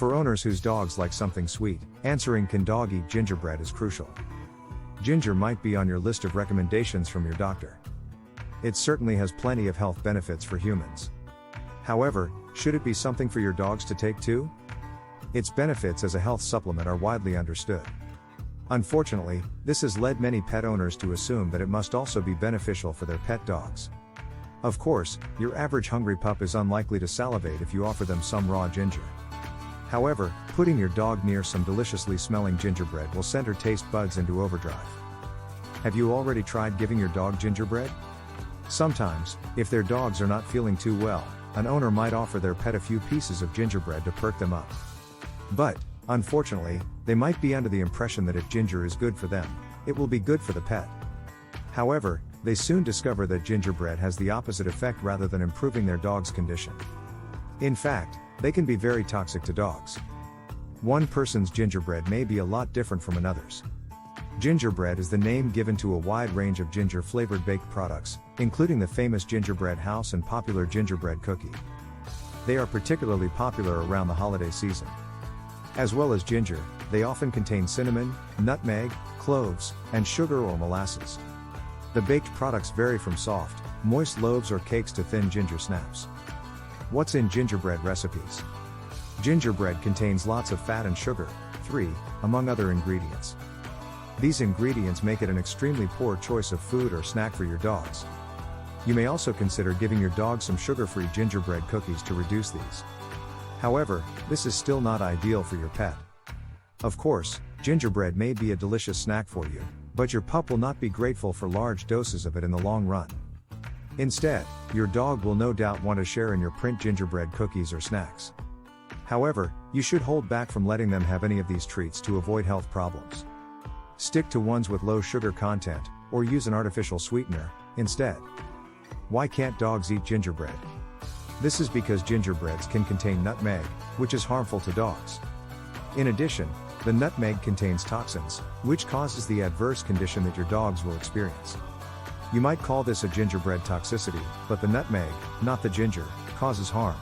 For owners whose dogs like something sweet, answering "Can dog eat gingerbread?" is crucial. Ginger might be on your list of recommendations from your doctor. It certainly has plenty of health benefits for humans. However, should it be something for your dogs to take too? Its benefits as a health supplement are widely understood. Unfortunately, this has led many pet owners to assume that it must also be beneficial for their pet dogs. Of course, your average hungry pup is unlikely to salivate if you offer them some raw ginger. However, putting your dog near some deliciously smelling gingerbread will send her taste buds into overdrive. Have you already tried giving your dog gingerbread? Sometimes, if their dogs are not feeling too well, an owner might offer their pet a few pieces of gingerbread to perk them up. But, unfortunately, they might be under the impression that if ginger is good for them, it will be good for the pet. However, they soon discover that gingerbread has the opposite effect rather than improving their dog's condition. In fact, they can be very toxic to dogs. One person's gingerbread may be a lot different from another's. Gingerbread is the name given to a wide range of ginger-flavored baked products, including the famous gingerbread house and popular gingerbread cookie. They are particularly popular around the holiday season. As well as ginger, they often contain cinnamon, nutmeg, cloves, and sugar or molasses. The baked products vary from soft, moist loaves or cakes to thin ginger snaps. What's in gingerbread recipes? Gingerbread contains lots of fat and sugar, among other ingredients. These ingredients make it an extremely poor choice of food or snack for your dogs. You may also consider giving your dog some sugar-free gingerbread cookies to reduce these. However, this is still not ideal for your pet. Of course, gingerbread may be a delicious snack for you, but your pup will not be grateful for large doses of it in the long run. Instead, your dog will no doubt want to share in your print gingerbread cookies or snacks. However, you should hold back from letting them have any of these treats to avoid health problems. Stick to ones with low sugar content, or use an artificial sweetener instead. Why can't dogs eat gingerbread? This is because gingerbreads can contain nutmeg, which is harmful to dogs. In addition, the nutmeg contains toxins, which causes the adverse condition that your dogs will experience. You might call this a gingerbread toxicity, but the nutmeg, not the ginger, causes harm.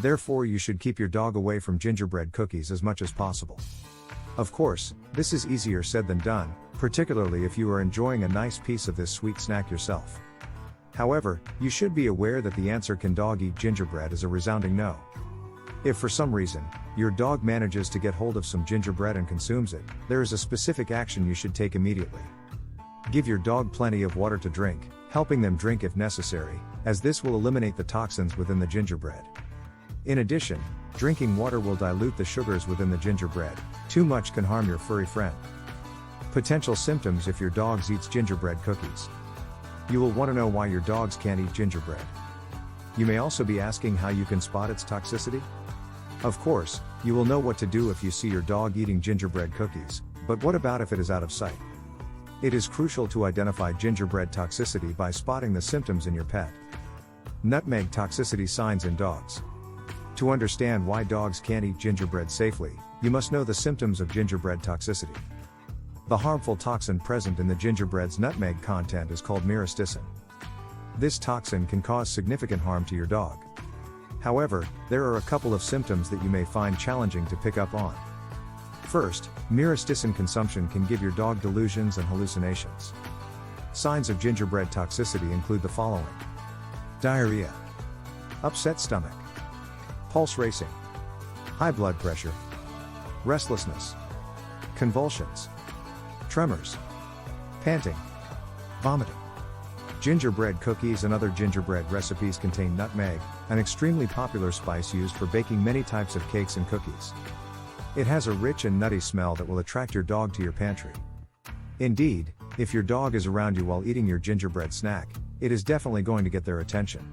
Therefore, you should keep your dog away from gingerbread cookies as much as possible. Of course, this is easier said than done, particularly if you are enjoying a nice piece of this sweet snack yourself. However, you should be aware that the answer "Can dog eat gingerbread?" is a resounding no. If for some reason, your dog manages to get hold of some gingerbread and consumes it, there is a specific action you should take immediately. Give your dog plenty of water to drink, helping them drink if necessary, as this will eliminate the toxins within the gingerbread. In addition, drinking water will dilute the sugars within the gingerbread. Too much can harm your furry friend. Potential symptoms if your dog eats gingerbread cookies. You will want to know why your dogs can't eat gingerbread. You may also be asking how you can spot its toxicity. Of course, you will know what to do if you see your dog eating gingerbread cookies, but what about if it is out of sight? It is crucial to identify gingerbread toxicity by spotting the symptoms in your pet. Nutmeg toxicity signs in dogs. To understand why dogs can't eat gingerbread safely, you must know the symptoms of gingerbread toxicity. The harmful toxin present in the gingerbread's nutmeg content is called myristicin. This toxin can cause significant harm to your dog. However, there are a couple of symptoms that you may find challenging to pick up on. First, myristicin consumption can give your dog delusions and hallucinations. Signs of gingerbread toxicity include the following: diarrhea, upset stomach, pulse racing, high blood pressure, restlessness, convulsions, tremors, panting, vomiting. Gingerbread cookies and other gingerbread recipes contain nutmeg, an extremely popular spice used for baking many types of cakes and cookies. It has a rich and nutty smell that will attract your dog to your pantry. Indeed, if your dog is around you while eating your gingerbread snack, it is definitely going to get their attention.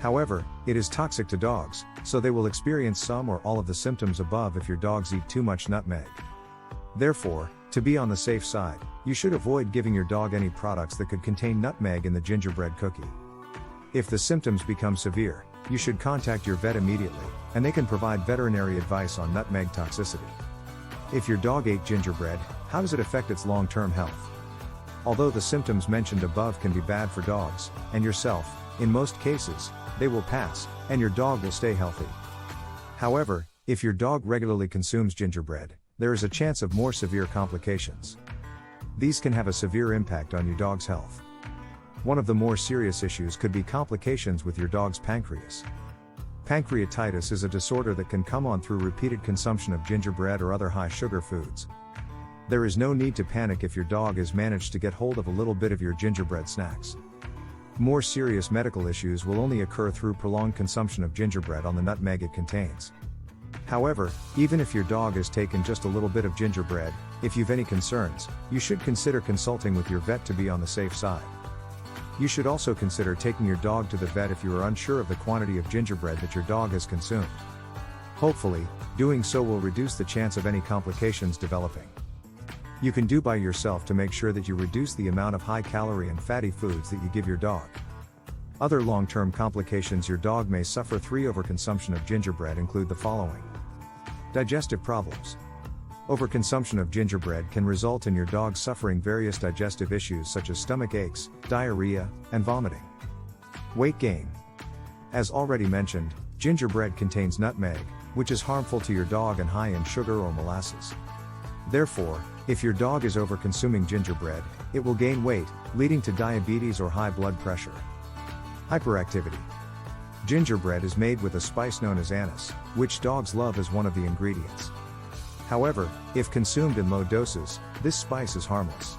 However, it is toxic to dogs, so they will experience some or all of the symptoms above if your dogs eat too much nutmeg. Therefore, to be on the safe side, you should avoid giving your dog any products that could contain nutmeg in the gingerbread cookie. If the symptoms become severe, you should contact your vet immediately, and they can provide veterinary advice on nutmeg toxicity. If your dog ate gingerbread, how does it affect its long-term health? Although the symptoms mentioned above can be bad for dogs, and yourself, in most cases, they will pass, and your dog will stay healthy. However, If your dog regularly consumes gingerbread, there is a chance of more severe complications. These can have a severe impact on your dog's health. One of the more serious issues could be complications with your dog's pancreas. Pancreatitis is a disorder that can come on through repeated consumption of gingerbread or other high-sugar foods. There is no need to panic if your dog has managed to get hold of a little bit of your gingerbread snacks. More serious medical issues will only occur through prolonged consumption of gingerbread on the nutmeg it contains. However, even if your dog has taken just a little bit of gingerbread, if you've any concerns, you should consider consulting with your vet to be on the safe side. You should also consider taking your dog to the vet if you are unsure of the quantity of gingerbread that your dog has consumed. Hopefully, doing so will reduce the chance of any complications developing. You can do by yourself to make sure that you reduce the amount of high-calorie and fatty foods that you give your dog. Other long-term complications your dog may suffer through overconsumption of gingerbread include the following. Digestive problems. Overconsumption of gingerbread can result in your dog suffering various digestive issues such as stomach aches, diarrhea, and vomiting. Weight gain. As already mentioned, gingerbread contains nutmeg, which is harmful to your dog and high in sugar or molasses. Therefore, if your dog is over-consuming gingerbread, it will gain weight, leading to diabetes or high blood pressure. Hyperactivity. Gingerbread is made with a spice known as anise, which dogs love as one of the ingredients. However, if consumed in low doses, this spice is harmless.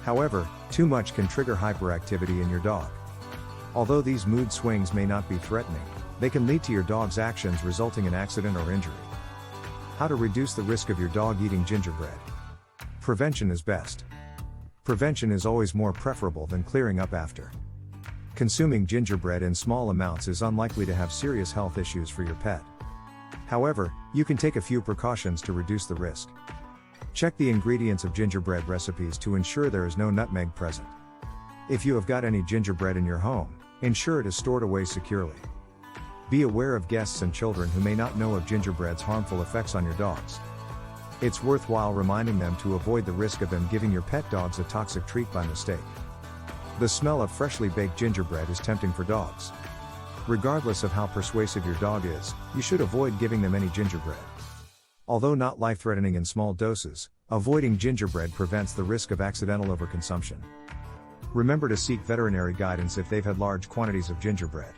However, too much can trigger hyperactivity in your dog. Although these mood swings may not be threatening, they can lead to your dog's actions resulting in accident or injury. How to reduce the risk of your dog eating gingerbread. Prevention is best. Prevention is always more preferable than clearing up after. Consuming gingerbread in small amounts is unlikely to have serious health issues for your pet. However, you can take a few precautions to reduce the risk. Check the ingredients of gingerbread recipes to ensure there is no nutmeg present. If you have got any gingerbread in your home, ensure it is stored away securely. Be aware of guests and children who may not know of gingerbread's harmful effects on your dogs. It's worthwhile reminding them to avoid the risk of them giving your pet dogs a toxic treat by mistake. The smell of freshly baked gingerbread is tempting for dogs. Regardless of how persuasive your dog is, you should avoid giving them any gingerbread. Although not life-threatening in small doses, avoiding gingerbread prevents the risk of accidental overconsumption. Remember to seek veterinary guidance if they've had large quantities of gingerbread.